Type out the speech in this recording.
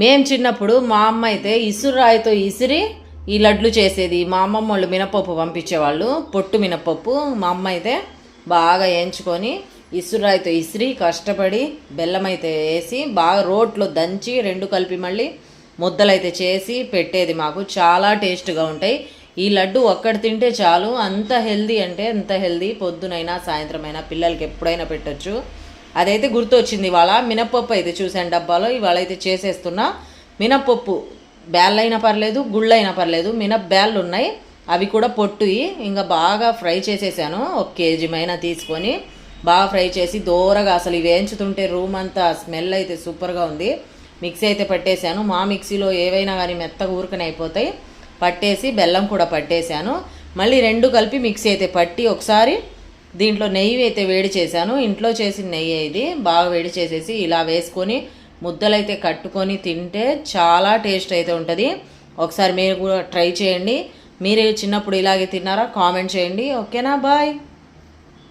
మేము చిన్నప్పుడు మా అమ్మ అయితే ఇసురాయితో ఇసిరి ఈ లడ్లు చేసేది. మా అమ్మమ్మ వాళ్ళు మినపప్పు పంపించేవాళ్ళు, పొట్టు మినపప్పు. మా అమ్మ అయితే బాగా వేయించుకొని ఇసురాయితో ఇసిరి కష్టపడి బెల్లం అయితే వేసి బాగా రోట్లో దంచి రెండు కలిపి మళ్ళీ ముద్దలైతే చేసి పెట్టేది. మాకు చాలా టేస్ట్గా ఉంటాయి. ఈ లడ్డు ఒక్కటి తింటే చాలు, అంత హెల్దీ అంటే అంత హెల్దీ. పొద్దునైనా సాయంత్రమైనా పిల్లలకి ఎప్పుడైనా పెట్టచ్చు. అదైతే గుర్తొచ్చింది ఇవాళ. మినప్పప్పు అయితే చూశాను డబ్బాలో, ఇవాళ అయితే చేసేస్తున్నా. మినప్పప్పు బ్యాళ్ళైనా పర్లేదు, గుళ్ళైనా పర్లేదు, బ్యాళ్ళు ఉన్నాయి, అవి కూడా పొట్టుయి. ఇంకా బాగా ఫ్రై చేసేసాను. 1 కేజీ మైనా తీసుకొని బాగా ఫ్రై చేసి దూరగా, అసలు ఇవి వేయించుతుంటే రూమ్ అంతా స్మెల్ అయితే సూపర్గా ఉంది. మిక్సీ అయితే పట్టేశాను. మా మిక్సీలో ఏవైనా కానీ మెత్తగా ఊరికనే అయిపోతాయి. పట్టేసి బెల్లం కూడా పట్టేశాను. మళ్ళీ రెండు కలిపి మిక్సీ అయితే పట్టి ఒకసారి దీంట్లో నెయ్యి అయితే వేడి చేశాను. ఇంట్లో చేసిన నెయ్యి ఇది. బాగా వేడి చేసేసి ఇలా వేసుకొని ముద్దలైతే కట్టుకొని తింటే చాలా టేస్ట్ అయితే ఉంటుంది. ఒకసారి మీరు కూడా ట్రై చేయండి. మీరు చిన్నప్పుడు ఇలాగే తిన్నారా? కామెంట్ చేయండి. ఓకేనా? బాయ్.